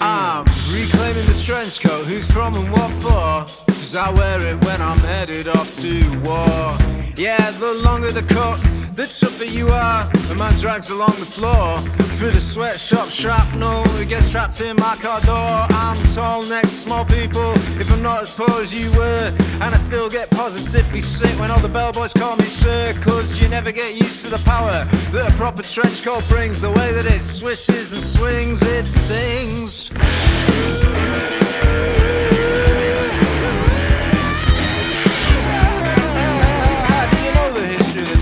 I'm reclaiming the trench coat, who's from and what for? 'Cause I wear it when I'm headed off to war. Yeah, the longer the cut, the tougher you are. A man drags along the floor through the sweatshop shrapnel, who gets trapped in my car door. I'm tall next to small people, if I'm not as poor as you were. And I still get positively sick when all the bellboys call me sir. 'Cause you never get used to the power that a proper trench coat brings. The way that it swishes and swings, it sings.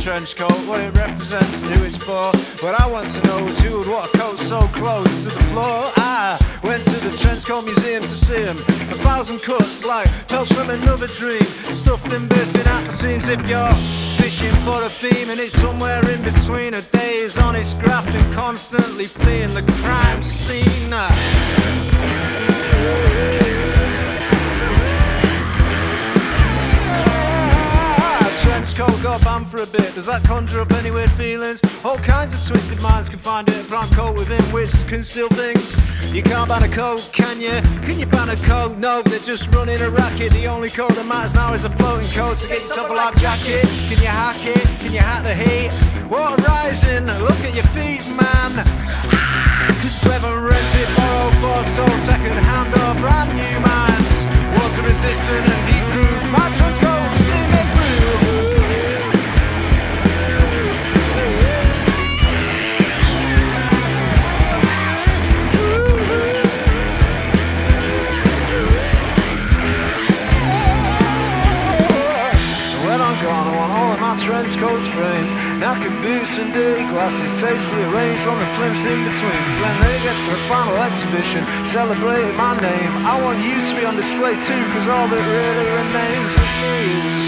Trench coat, what it represents and who it's for. What I want to know is who would want a coat so close to the floor. I went to the trench coat museum to see him. 1,000 cuts like pelts from another dream, stuffed and bursting at the seams. If you're fishing for a theme and it's somewhere in between, a day's honest graft and constantly fleeing the crime scene. Trench coat got banned for a bit. Does that conjure up any weird feelings? All kinds of twisted minds can find it. A brown coat within which conceal things. You can't ban a coat, can you? Can you ban a coat? No, they're just running a racket. The only coat that matters now is a floating coat. So get yourself a life jacket. Can you hack it? Can you hack the heat? Water rising, look at your feet, man. 'Cause you haven't rented, borrowed, bought, stole, second hand or brand new mines. Water resistant and heat proof. My trench coat, see me through. Trench coats framed, knackered boots and dirty glasses, tastefully arranged on the plimps in between. When they get to the final exhibition, celebrating my name, I want you to be on display too, 'cause all that really remains of me is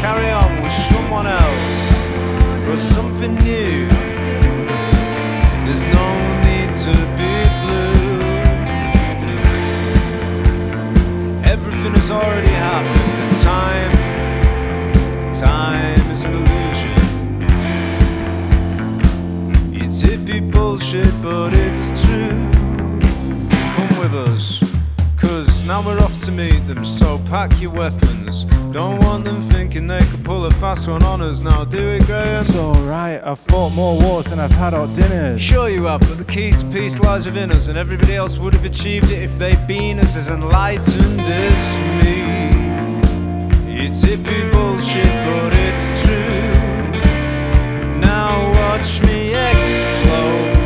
carry on with someone else or something new. There's no need to be blue. Everything has already happened, and time is an illusion. It's hippie bullshit, but it's true. Come with us, 'cause now we're off to meet them, so pack your weapons. Don't want them thinking they could pull a fast one on us. Now do it, Graham? It's alright, I've fought more wars than I've had hot dinners. Sure you have, but the key to peace lies within us, and everybody else would have achieved it if they'd been as enlightened as me. It's hippie bullshit, but it's true. Now watch me explode.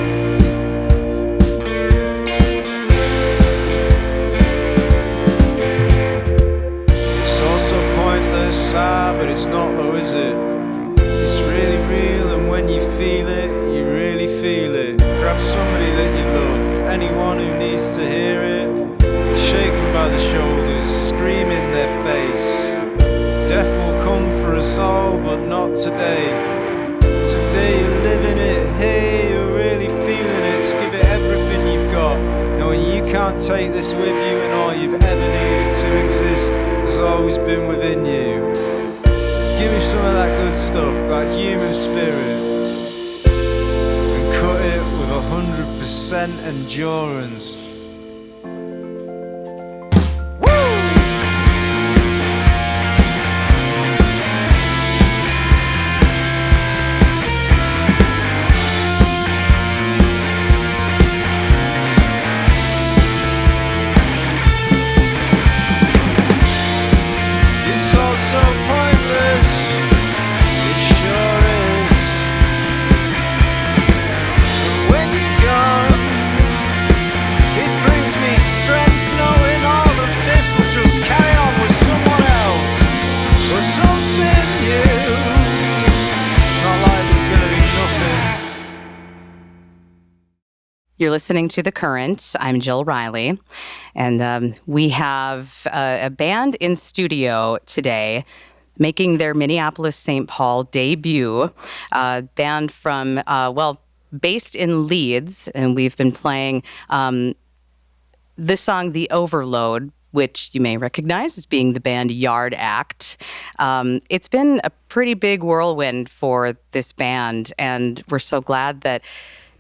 But it's not though, is it? It's really real, and when you feel it, you really feel it. Grab somebody that you love, anyone who needs to hear it. Shake them by the shoulders, scream in their face. Death will come for us all, but not today. Today you're living it, hey, you're really feeling it. So give it everything you've got, knowing you can't take this with you, and all you've ever needed to exist has always been within you. Give me some of that good stuff, that human spirit, and cut it with 100% endurance. You're listening to The Current. I'm Jill Riley, and we have a band in studio today making their Minneapolis St. Paul debut. Band from, based in Leeds, and we've been playing the song The Overload, which you may recognize as being the band Yard Act. It's been a pretty big whirlwind for this band, and we're so glad that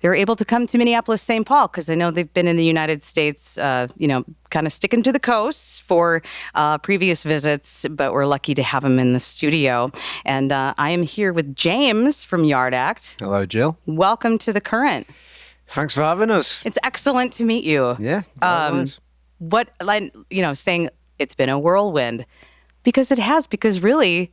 they're able to come to Minneapolis, St. Paul, because I know they've been in the United States, kind of sticking to the coast for previous visits, but we're lucky to have them in the studio. And I am here with James from Yard Act. Hello, Jill. Welcome to The Current. Thanks for having us. It's excellent to meet you. Yeah. Saying it's been a whirlwind, because it has, because really,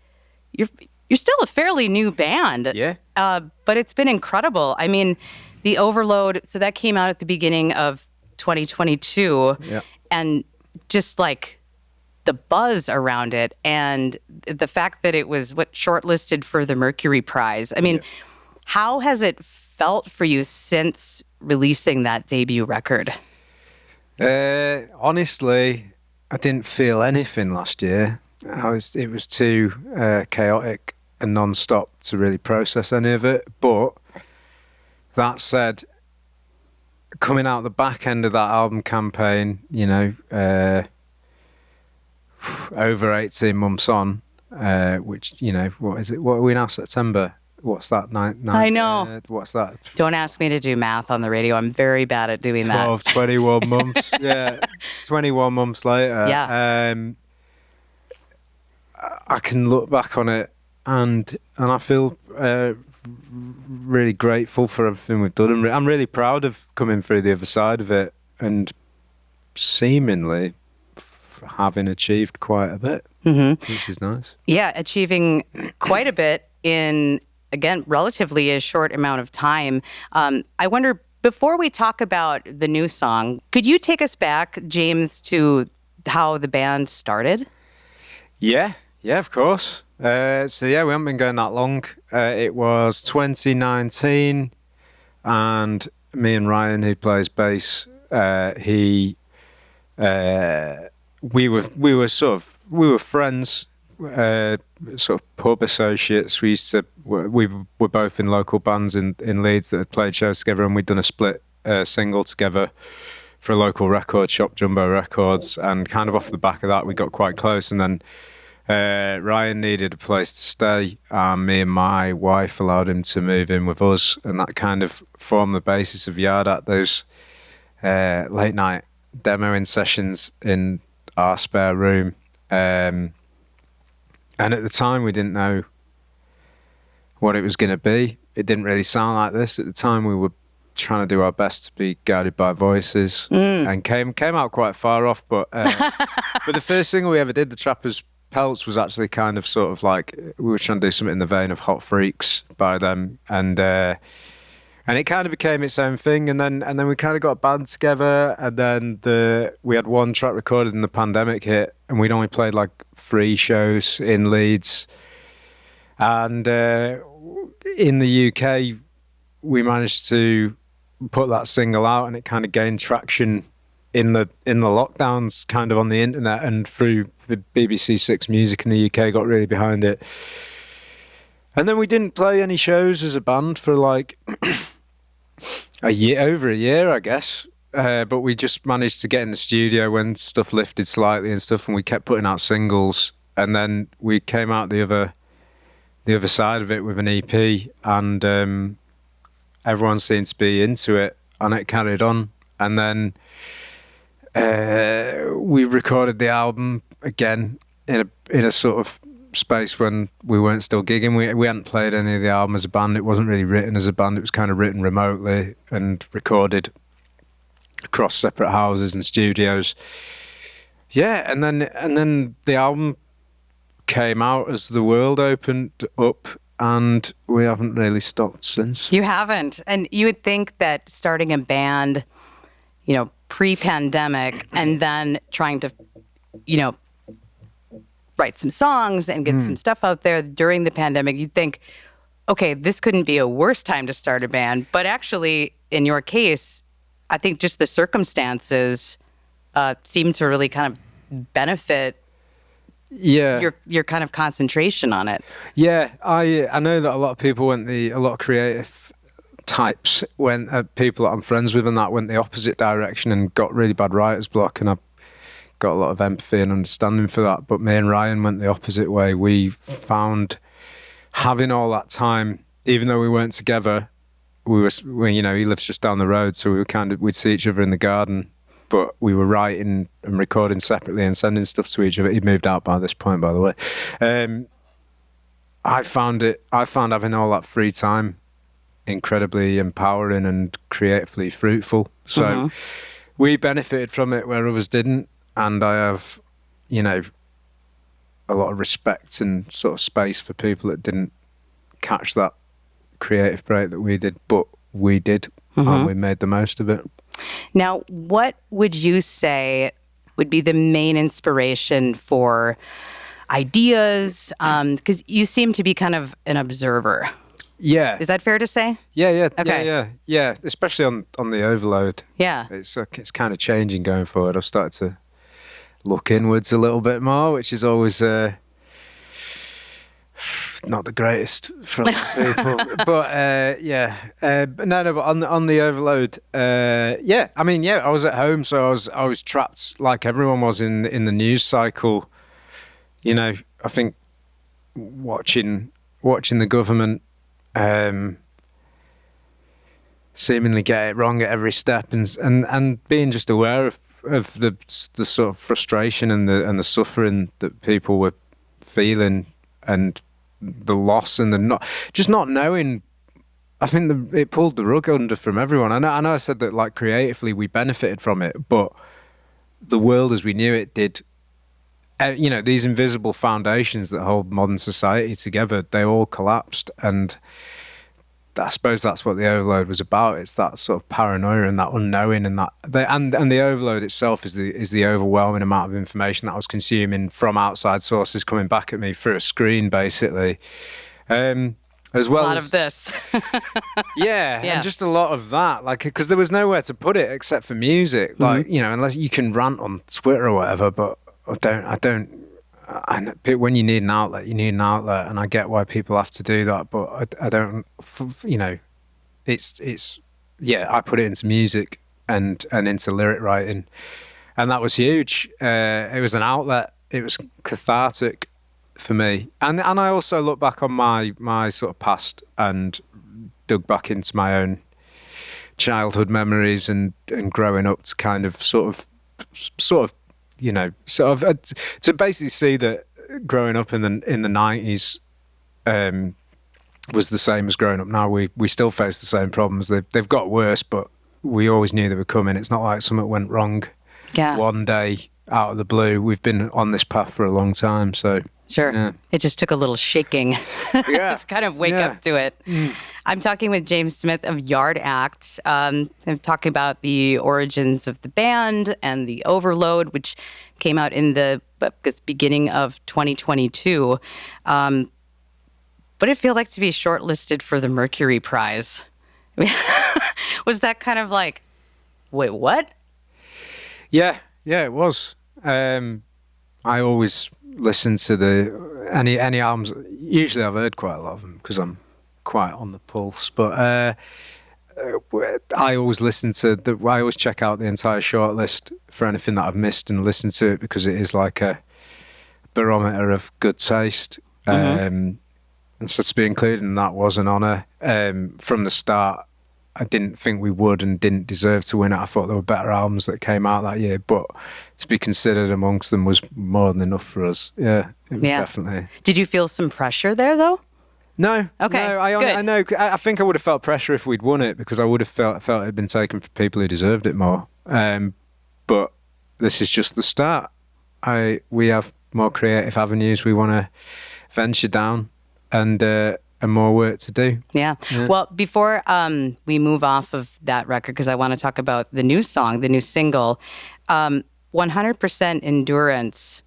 you're still a fairly new band. Yeah. But it's been incredible. I mean, The Overload, so that came out at the beginning of 2022. Yeah. And just like the buzz around it and the fact that it was shortlisted for the Mercury Prize. I mean, How has it felt for you since releasing that debut record? Honestly, I didn't feel anything last year. It was too chaotic and non-stop to really process any of it. But that said, coming out the back end of that album campaign, over 18 months on, which, what is it? What are we now, September? What's that? I know. What's that? Don't ask me to do math on the radio. I'm very bad at doing 12, that. 21 months. Yeah, 21 months later. Yeah. I can look back on it and I feel really grateful for everything we've done. I'm really proud of coming through the other side of it and seemingly having achieved quite a bit, which is nice. Yeah, achieving quite a bit in, again, relatively a short amount of time. I wonder, before we talk about the new song, could you take us back, James, to how the band started? Yeah, of course. We haven't been going that long. It was 2019, and me and Ryan, who plays bass, we were friends sort of pub associates. We were both in local bands in Leeds that had played shows together, and we'd done a split single together for a local record shop, Jumbo Records, and kind of off the back of that we got quite close. And then Ryan needed a place to stay, and me and my wife allowed him to move in with us, and that kind of formed the basis of Yard Act, those late night demoing sessions in our spare room. And at the time we didn't know what it was going to be. It didn't really sound like this. At the time we were trying to do our best to be guided by voices, and came out quite far off, but but the first single we ever did, The Trapper's Pelts, was actually kind of sort of like we were trying to do something in the vein of Hot Freaks by them, and it kind of became its own thing, and then we kind of got a band together, and then we had one track recorded and the pandemic hit, and we'd only played like 3 shows in Leeds, and in the UK we managed to put that single out, and it kind of gained traction in the lockdowns, kind of on the internet, and through the BBC Six Music in the UK got really behind it. And then we didn't play any shows as a band for like over a year, I guess. But we just managed to get in the studio when stuff lifted slightly and stuff, and we kept putting out singles. And then we came out the other side of it with an EP, and everyone seemed to be into it, and it carried on. And then we recorded the album again in a sort of space when we weren't still gigging. We hadn't played any of the album as a band. It wasn't really written as a band. It was kind of written remotely and recorded across separate houses and studios. Yeah, and then the album came out as the world opened up, and we haven't really stopped since. You haven't. And you would think that starting a band, pre-pandemic, and then trying to, write some songs and get some stuff out there during the pandemic, you'd think, okay, this couldn't be a worse time to start a band. But actually, in your case, I think just the circumstances seem to really kind of benefit your kind of concentration on it. Yeah, I know that a lot of people a lot of creative types people that I'm friends with and that went the opposite direction and got really bad writer's block, and I've got a lot of empathy and understanding for that. But me and Ryan went the opposite way. We found having all that time, even though we weren't together, he lives just down the road, so we'd see each other in the garden, but we were writing and recording separately and sending stuff to each other. He'd moved out by this point, by the way. I found having all that free time incredibly empowering and creatively fruitful. So we benefited from it where others didn't, and I have, a lot of respect and sort of space for people that didn't catch that creative break that we did, but we did, and we made the most of it. Now, what would you say would be the main inspiration for ideas? Because you seem to be kind of an observer. Yeah. Is that fair to say? Yeah. Okay. Yeah. Especially on the overload. Yeah. It's kind of changing going forward. I've started to look inwards a little bit more, which is always not the greatest for a lot of people. But but on the overload, I was at home, so I was trapped like everyone was in the news cycle. I think watching the government seemingly get it wrong at every step, and being just aware of the sort of frustration and the suffering that people were feeling, and the loss and the not knowing. I think it pulled the rug under from everyone. I know I said that like creatively we benefited from it, but the world as we knew it did. These invisible foundations that hold modern society together, they all collapsed, and I suppose that's what the overload was about. It's that sort of paranoia and that unknowing, and the overload itself is the overwhelming amount of information that I was consuming from outside sources coming back at me through a screen, basically. As well, a lot of this. yeah, and just a lot of that, like, because there was nowhere to put it except for music, like unless you can rant on Twitter or whatever, but I and when you need an outlet, you need an outlet, and I get why people have to do that, but I don't, you know, it's yeah, I put it into music and into lyric writing, and that was huge. It was an outlet. It was cathartic for me, and I also look back on my sort of past and dug back into my own childhood memories and growing up to kind of sort of you know, sort of to basically see that growing up in the 90s was the same as growing up now. We still face the same problems. They've got worse, but we always knew they were coming. It's not like something went wrong one day out of the blue. We've been on this path for a long time, so sure. Yeah. It just took a little shaking to kind of wake up to it. I'm talking with James Smith of Yard Act. I'm talking about the origins of the band and the Overload, which came out in the beginning of 2022. What did it feel like to be shortlisted for the Mercury Prize? Was that kind of like, wait, what? Yeah, it was. I always listen to any albums. Usually I've heard quite a lot of them because I'm quite on the pulse, but I always listen to I always check out the entire shortlist for anything that I've missed and listen to it because it is like a barometer of good taste. And so to be included in that was an honour. From the start, I didn't think we would and didn't deserve to win it. I thought there were better albums that came out that year, but to be considered amongst them was more than enough for us. Yeah, it was definitely. Did you feel some pressure there, though? No. Okay. No, I know. I think I would have felt pressure if we'd won it because I would have felt it had been taken for people who deserved it more. But this is just the start. We have more creative avenues we want to venture down and more work to do. Yeah. Well, before we move off of that record, because I want to talk about the new song, the new single, 100% Endurance.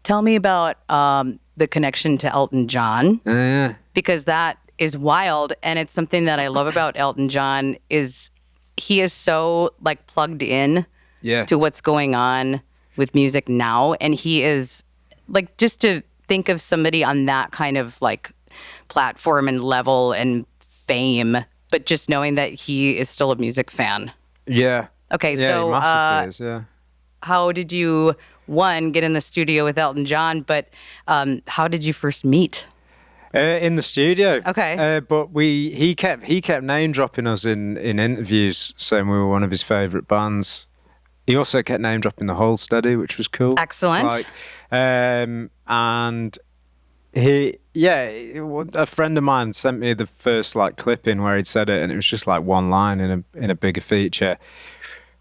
Tell me about the connection to Elton John, because that is wild, and it's something that I love about Elton John is he is so like plugged in to what's going on with music now, and he is like just to think of somebody on that kind of like platform and level and fame, but just knowing that he is still a music fan. Yeah. Okay, yeah, so he massively is, yeah. How did you get in the studio with Elton John, but how did you first meet? In the studio. Okay. But he kept name dropping us in interviews, saying we were one of his favourite bands. He also kept name dropping the Hold Steady, which was cool. Excellent. And a friend of mine sent me the first like clipping where he'd said it, and it was just like one line in a bigger feature,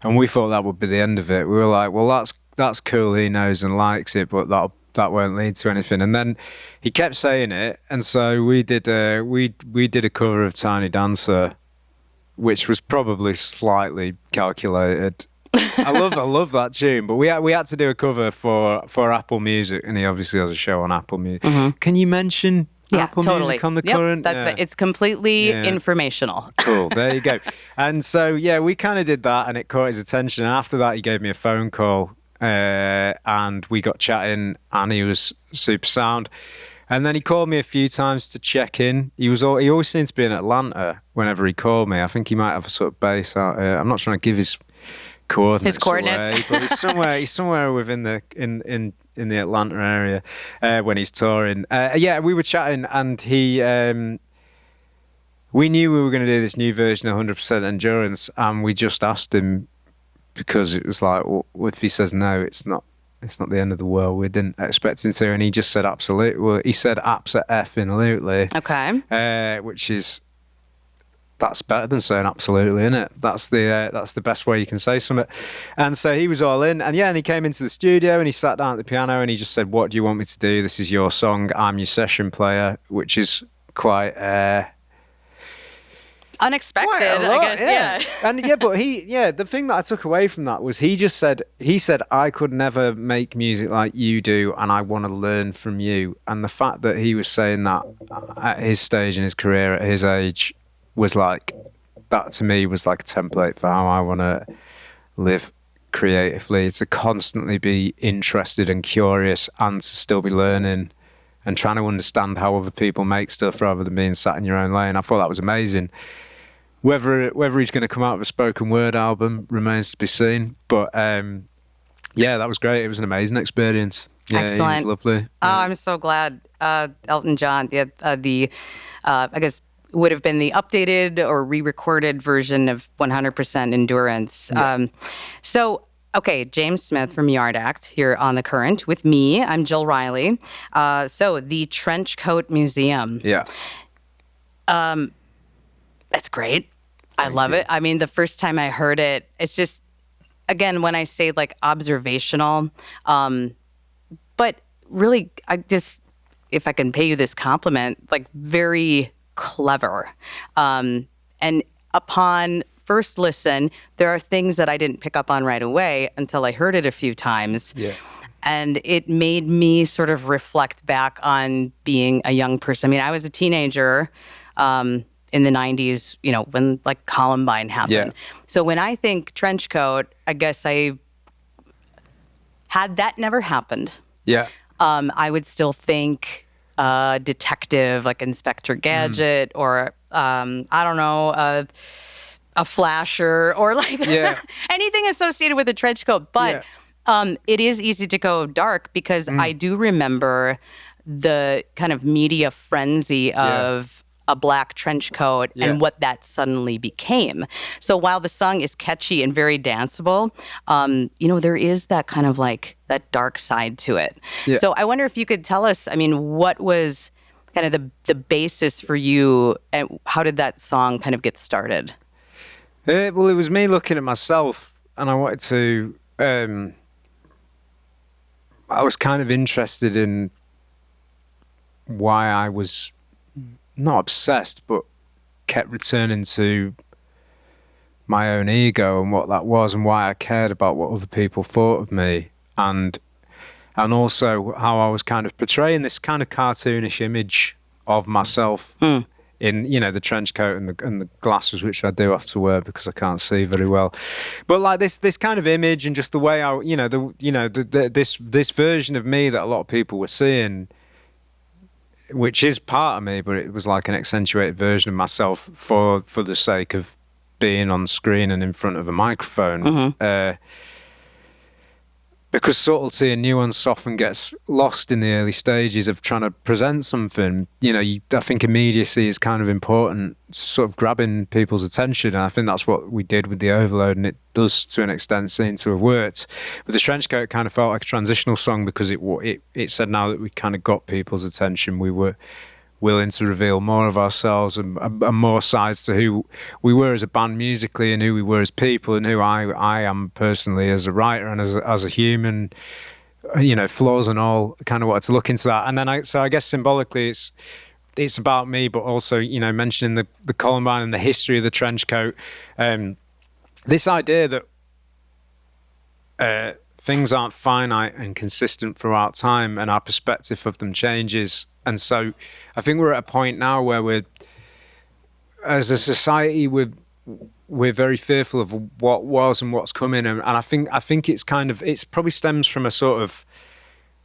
and we thought that would be the end of it. We were like, well, that's cool. He knows and likes it, but that won't lead to anything. And then he kept saying it, and so we did a cover of Tiny Dancer, which was probably slightly calculated. I love that tune, but we had to do a cover for Apple Music, and he obviously has a show on Apple Music. Can you mention Apple Music on the current? That's right. It's completely informational. Cool. There you go. And so we kind of did that, and it caught his attention. And after that, he gave me a phone call, and we got chatting, and he was super sound. And then he called me a few times to check in. He always seemed to be in Atlanta whenever he called me. I think he might have a sort of base out here. I'm not trying to give his coordinates. Away, but he's somewhere within the in the Atlanta area when he's touring. We were chatting, and he we knew we were going to do this new version of 100% Endurance, and we just asked him because it was like, well, if he says no, it's not the end of the world. We didn't expect him to, and he just said absolutely. Well, he said absolutely. Okay. Which is. That's better than saying absolutely, isn't it? That's the best way you can say something. And so he was all in, and he came into the studio and he sat down at the piano and he just said, "What do you want me to do? This is your song. I'm your session player," which is quite unexpected, I guess. And but the thing that I took away from that was he said, "I could never make music like you do, and I want to learn from you." And the fact that he was saying that at his stage in his career, at his age, was like, that to me was like a template for how I want to live creatively, to constantly be interested and curious, and to still be learning and trying to understand how other people make stuff rather than being sat in your own lane. I thought that was amazing. Whether he's going to come out with a spoken word album remains to be seen. But yeah, that was great. It was an amazing experience. Yeah, Excellent. He was lovely. Oh, Yeah. I'm so glad. Elton John, I guess would have been the updated or re-recorded version of 100% Endurance. Yeah. Okay, James Smith from Yard Act here on The Current with me. I'm Jill Riley. So the Trench Coat Museum. Yeah. That's great. I love it. I mean, the first time I heard it, it's just, again, when I say like observational, but really, if I can pay you this compliment, like very clever. And upon first listen, there are things that I didn't pick up on right away until I heard it a few times. Yeah. And it made me sort of reflect back on being a young person. I mean, I was a teenager in the 90s, when like Columbine happened. Yeah. So when I think trench coat, I guess had that never happened, Yeah. I would still think detective, like Inspector Gadget, or I don't know, a flasher, or like anything associated with a trench coat. But it is easy to go dark because I do remember the kind of media frenzy of a black trench coat and what that suddenly became. So while the song is catchy and very danceable, there is that kind of like that dark side to it. Yeah. So I wonder if you could tell us, I mean, what was kind of the basis for you, and how did that song kind of get started? Well, it was me looking at myself, and I wanted to. I was kind of interested in why I was not obsessed, but kept returning to my own ego and what that was, and why I cared about what other people thought of me, and also how I was kind of portraying this kind of cartoonish image of myself. In the trench coat and the glasses, which I do have to wear because I can't see very well, but like this kind of image, and just the way I this version of me that a lot of people were seeing, which is part of me, but it was like an accentuated version of myself for the sake of being on screen and in front of a microphone. Because subtlety and nuance often gets lost in the early stages of trying to present something. I think immediacy is kind of important, sort of grabbing people's attention. And I think that's what we did with The Overload, and it does to an extent seem to have worked. But the trench coat kind of felt like a transitional song because it said now that we kind of got people's attention, we were willing to reveal more of ourselves and more sides to who we were as a band musically, and who we were as people, and who I am personally as a writer and as a human, flaws and all. Kind of wanted to look into that. And then I guess symbolically it's about me, but also, mentioning the Columbine and the history of the trench coat. This idea that things aren't finite and consistent throughout time, and our perspective of them changes. And so I think we're at a point now where as a society, we're very fearful of what was and what's coming. And I think it's probably stems from a sort of,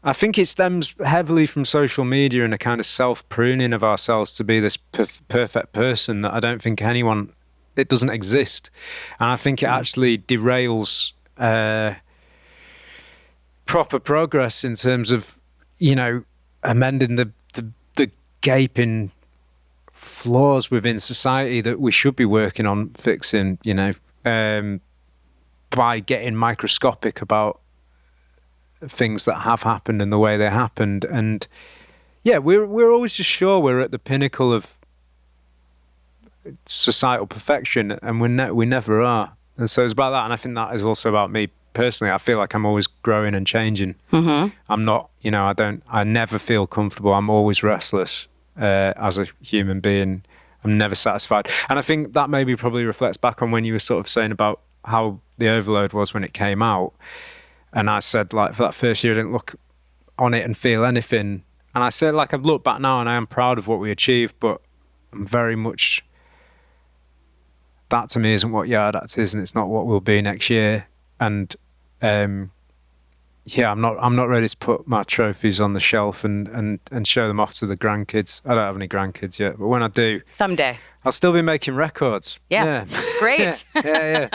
I think it stems heavily from social media and a kind of self-pruning of ourselves to be this perfect person that I don't think it doesn't exist. And I think it actually derails proper progress in terms of, amending the gaping flaws within society that we should be working on fixing, by getting microscopic about things that have happened and the way they happened. And yeah, we're always just sure we're at the pinnacle of societal perfection, and we never are. And so it's about that. And I think that is also about me personally. I feel like I'm always growing and changing. I'm not, I never feel comfortable. I'm always restless as a human being. I'm never satisfied. And I think that maybe probably reflects back on when you were sort of saying about how The Overload was when it came out. And I said, like, for that first year, I didn't look on it and feel anything. And I said, like, I've looked back now and I am proud of what we achieved, but I'm very much, that to me isn't what Yard Act is, and it's not what we'll be next year. And yeah, I'm not ready to put my trophies on the shelf and show them off to the grandkids. I don't have any grandkids yet, but when I do, Someday. I'll still be making records. Yeah. Great. Yeah.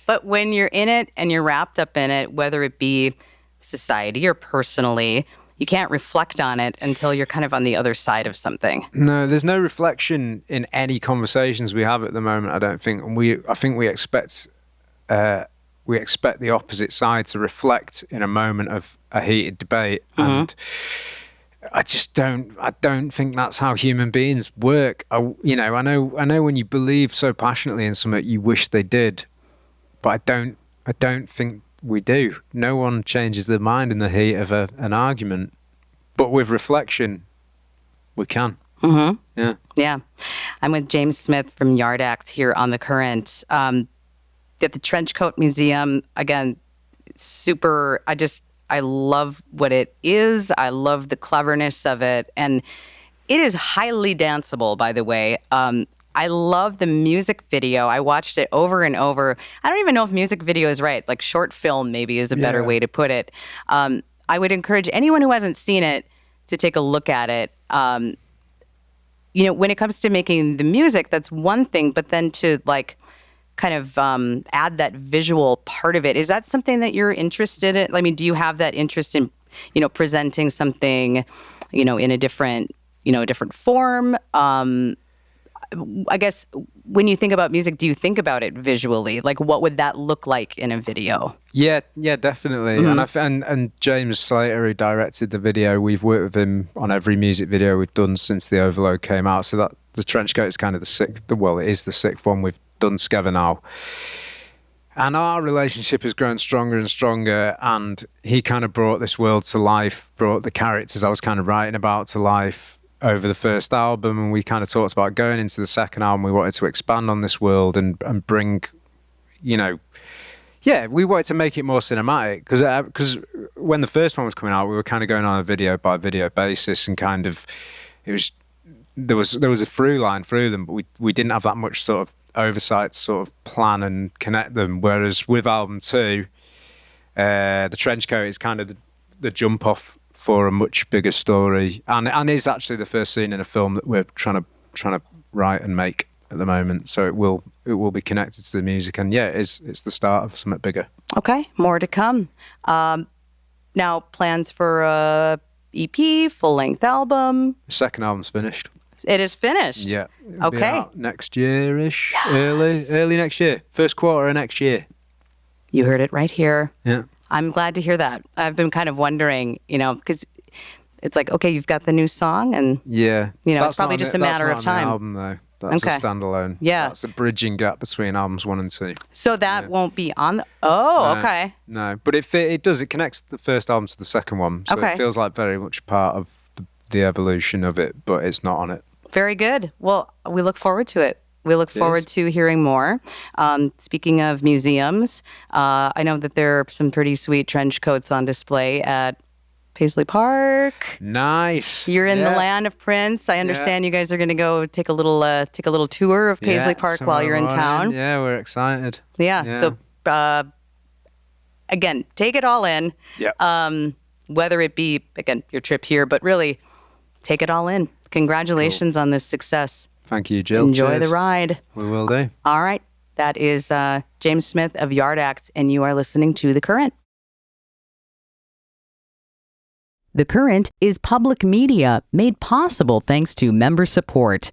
But when you're in it and you're wrapped up in it, whether it be society or personally, you can't reflect on it until you're kind of on the other side of something. No, there's no reflection in any conversations we have at the moment, I don't think. And I think we expect the opposite side to reflect in a moment of a heated debate. And I don't think that's how human beings work. I know when you believe so passionately in something, you wish they did, but I don't think we do. No one changes their mind in the heat of an argument, but with reflection, we can. Mm-hmm. Yeah. I'm with James Smith from Yard Act here on The Current. At the Trenchcoat Museum, again, super, I love what it is. I love the cleverness of it. And it is highly danceable, by the way. I love the music video. I watched it over and over. I don't even know if music video is right. Like short film maybe is a better way to put it. I would encourage anyone who hasn't seen it to take a look at it. When it comes to making the music, that's one thing, but then to kind of add that visual part of it. Is that something that you're interested in? I mean, do you have that interest in, presenting something, in a different form? I guess when you think about music, do you think about it visually? Like, what would that look like in a video? Yeah, definitely. And James Slater, who directed the video, we've worked with him on every music video we've done since The Overload came out. So that the Trenchcoat is kind of it is the sixth one we've done together now. And our relationship has grown stronger and stronger, and he kind of brought this world to life, brought the characters I was kind of writing about to life over the first album, and we kind of talked about going into the second album. We wanted to expand on this world and bring, we wanted to make it more cinematic, because when the first one was coming out, we were kind of going on a video by video basis, and kind of there was a through line through them, but we didn't have that much sort of oversight to sort of plan and connect them. Whereas with album 2, the Trenchcoat is kind of the jump off for a much bigger story, and is actually the first scene in a film that we're trying to write and make at the moment. So it will be connected to the music, and it's the start of something bigger. Okay, more to come. Now plans for a EP, full length album. The second album's finished. It is finished. Yeah. Okay. Next year-ish. Yes. Early next year. First quarter of next year. You heard it right here. Yeah. I'm glad to hear that. I've been kind of wondering, because it's like, okay, you've got the new song, and it's probably just a matter of time. That's not an album, though. That's a standalone. Yeah. That's a bridging gap between albums 1 and 2. So that won't be on the... Oh, no, okay. No, but it does. It connects the first album to the second one. So it feels like very much part of the evolution of it, but it's not on it. Very good. Well, we look forward to it. We look forward to hearing more. Speaking of museums, I know that there are some pretty sweet trench coats on display at Paisley Park. Nice. You're in the land of Prince. I understand you guys are going to go take a little tour of Paisley Park while you're in town. Yeah, we're excited. Yeah. So again, take it all in. Yeah. Whether it be again your trip here, but really take it all in. Congratulations on this success. Thank you, Jill. Enjoy Cheers. the ride. We will do. All right. That is James Smith of Yard Act, and you are listening to The Current. The Current is public media made possible thanks to member support.